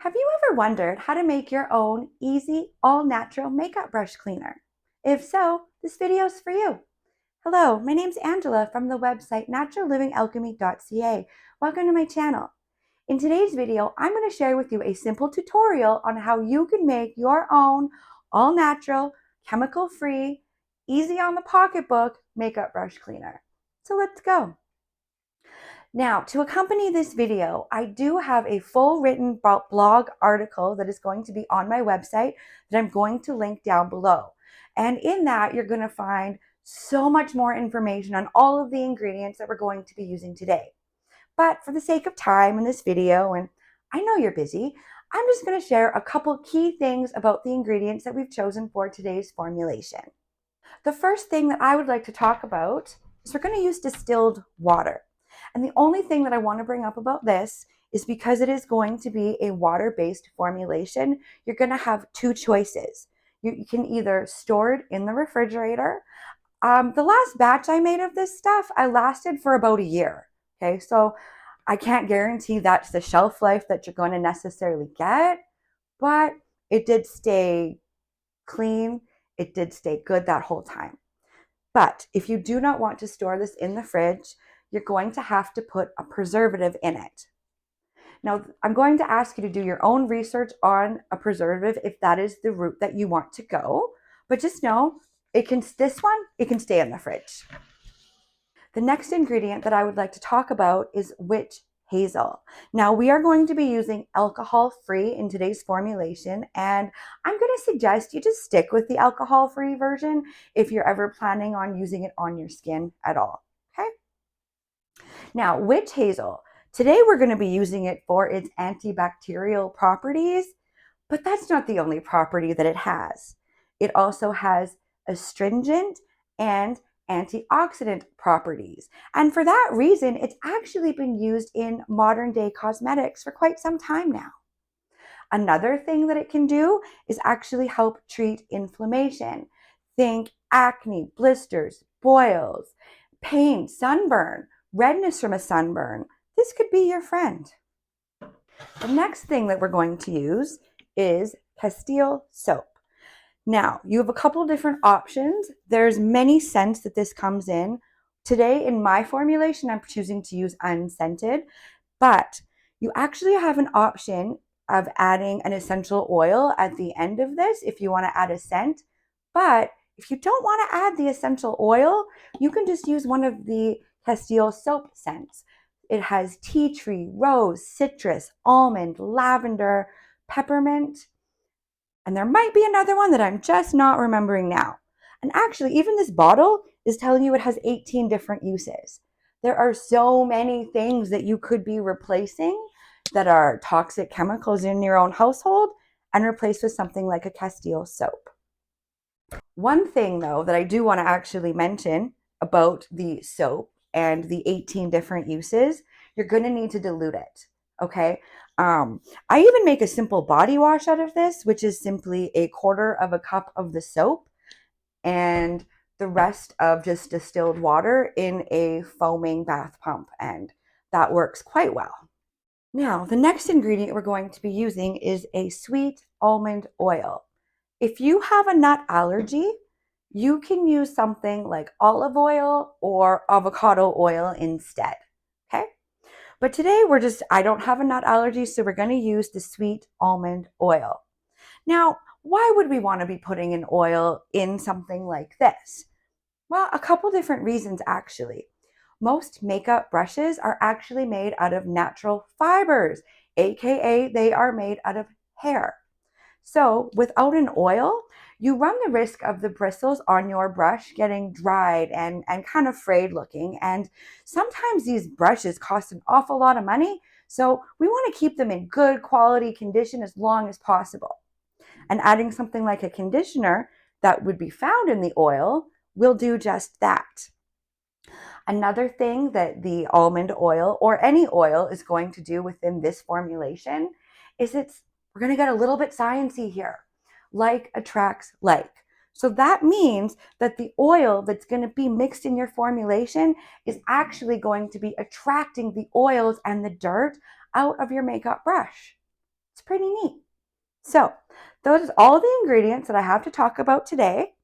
Have you ever wondered how to make your own easy, all-natural makeup brush cleaner? If so, this video is for you. Hello, my name's Angela from the website naturallivingalchemy.ca. Welcome to my channel. In today's video, I'm going to share with you a simple tutorial on how you can make your own all-natural, chemical-free, easy on the pocketbook makeup brush cleaner. So let's go. Now, to accompany this video, I do have a full written blog article that is going to be on my website that I'm going to link down below. And in that, you're going to find so much more information on all of the ingredients that we're going to be using today. But for the sake of time in this video, and I know you're busy, I'm just going to share a couple key things about the ingredients that we've chosen for today's formulation. The first thing that I would like to talk about is we're going to use distilled water. And the only thing that I want to bring up about this is because it is going to be a water-based formulation, you're going to have two choices. You can either store it in the refrigerator. The last batch I made of this stuff, I lasted for about a year. Okay, so I can't guarantee that's the shelf life that you're going to necessarily get, but it did stay clean. It did stay good that whole time. But if you do not want to store this in the fridge, you're going to have to put a preservative in it. Now, I'm going to ask you to do your own research on a preservative if that is the route that you want to go. But just know, it can stay in the fridge. The next ingredient that I would like to talk about is witch hazel. Now, we are going to be using alcohol-free in today's formulation, and I'm going to suggest you just stick with the alcohol-free version if you're ever planning on using it on your skin at all. Okay? Now, witch hazel. Today we're going to be using it for its antibacterial properties, but that's not the only property that it has. It also has astringent and antioxidant properties. And for that reason, it's actually been used in modern day cosmetics for quite some time now. Another thing that it can do is actually help treat inflammation. Think acne, blisters, boils, pain, sunburn, redness from a sunburn. This could be your friend. The next thing that we're going to use is Castile soap. Now, you have a couple different options. There's many scents that this comes in. Today, in my formulation, I'm choosing to use unscented, but you actually have an option of adding an essential oil at the end of this if you want to add a scent. But if you don't want to add the essential oil, you can just use one of the Castile soap scents. It has tea tree, rose, citrus, almond, lavender, peppermint, and there might be another one that I'm just not remembering now. And actually, even this bottle is telling you it has 18 different uses. There are so many things that you could be replacing that are toxic chemicals in your own household and replace with something like a Castile soap. One thing, though, that I do want to actually mention about the soap and the 18 different uses, you're going to need to dilute it. Okay. I even make a simple body wash out of this, which is simply 1/4 cup of the soap and the rest of just distilled water in a foaming bath pump. And that works quite well. Now, the next ingredient we're going to be using is a sweet almond oil. If you have a nut allergy, you can use something like olive oil or avocado oil instead. Okay. But today I don't have a nut allergy, so we're going to use the sweet almond oil. Now, why would we want to be putting an oil in something like this? Well, a couple different reasons actually. Most makeup brushes are actually made out of natural fibers, aka they are made out of hair. So without an oil, you run the risk of the bristles on your brush getting dried and kind of frayed looking. And sometimes these brushes cost an awful lot of money. So we want to keep them in good quality condition as long as possible. And adding something like a conditioner that would be found in the oil will do just that. Another thing that the almond oil or any oil is going to do within this formulation is we're going to get a little bit sciencey here. Like attracts like. So that means that the oil that's going to be mixed in your formulation is actually going to be attracting the oils and the dirt out of your makeup brush. It's pretty neat. So those are all the ingredients that I have to talk about today.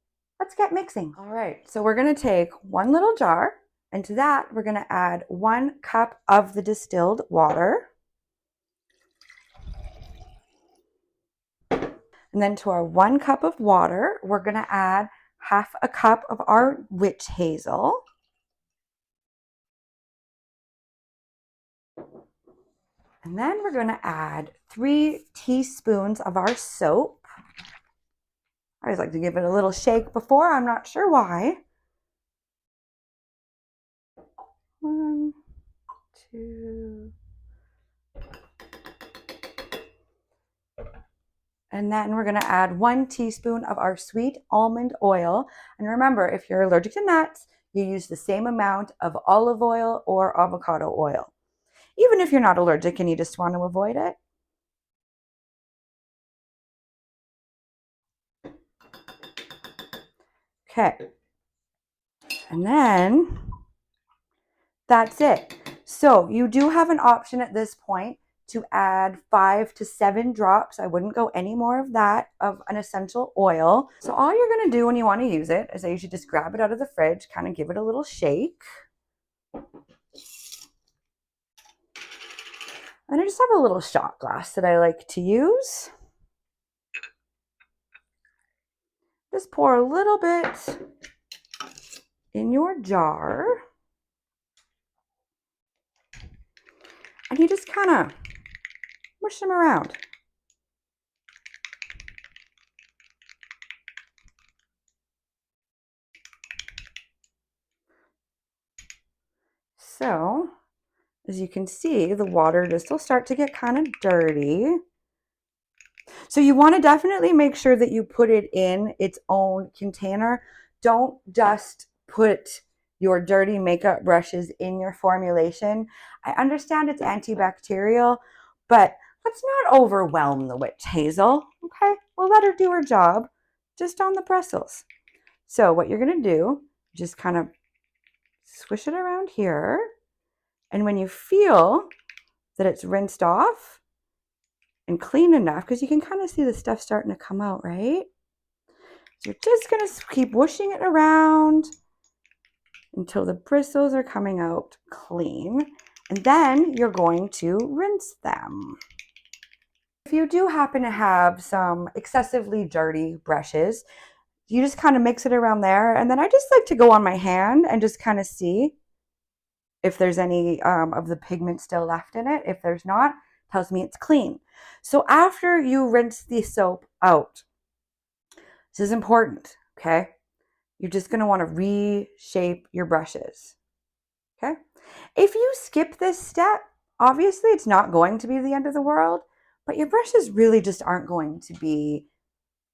Let's get mixing. All right, so we're going to take one little jar, and to that we're going to add 1 cup of the distilled water. And then to our 1 cup of water, we're going to add half a cup of our witch hazel. And then we're going to add 3 teaspoons of our soap. I always like to give it a little shake before. I'm not sure why. 1, 2. And then we're going to add 1 teaspoon of our sweet almond oil. And remember, if you're allergic to nuts, you use the same amount of olive oil or avocado oil. Even if you're not allergic and you just want to avoid it. Okay. And then that's it. So you do have an option at this point to add 5 to 7 drops. I wouldn't go any more of that, of an essential oil. So all you're going to do when you want to use it is I usually just grab it out of the fridge, kind of give it a little shake. And I just have a little shot glass that I like to use. Just pour a little bit in your jar. And you just kind of mush them around. So, as you can see, the water just will start to get kind of dirty. So you want to definitely make sure that you put it in its own container. Don't just put your dirty makeup brushes in your formulation. I understand it's antibacterial, but let's not overwhelm the witch hazel, okay? We'll let her do her job just on the bristles. So what you're going to do, just kind of swish it around here. And when you feel that it's rinsed off and clean enough, because you can kind of see the stuff starting to come out, right? So you're just going to keep whooshing it around until the bristles are coming out clean. And then you're going to rinse them. If you do happen to have some excessively dirty brushes, you just kind of mix it around there. And then I just like to go on my hand and just kind of see if there's any of the pigment still left in it. If there's not, it tells me it's clean. So after you rinse the soap out, this is important, okay? You're just going to want to reshape your brushes, okay? If you skip this step, obviously it's not going to be the end of the world, but your brushes really just aren't going to be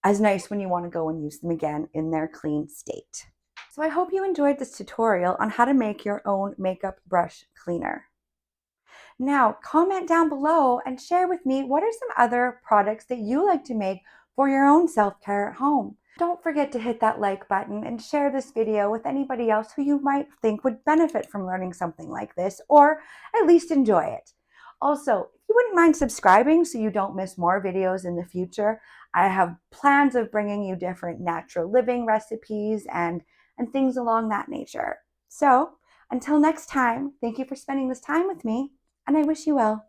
as nice when you want to go and use them again in their clean state. So I hope you enjoyed this tutorial on how to make your own makeup brush cleaner. Now, comment down below and share with me what are some other products that you like to make for your own self-care at home. Don't forget to hit that like button and share this video with anybody else who you might think would benefit from learning something like this, or at least enjoy it. Also, if you wouldn't mind subscribing so you don't miss more videos in the future, I have plans of bringing you different natural living recipes and things along that nature. So, until next time, thank you for spending this time with me, and I wish you well.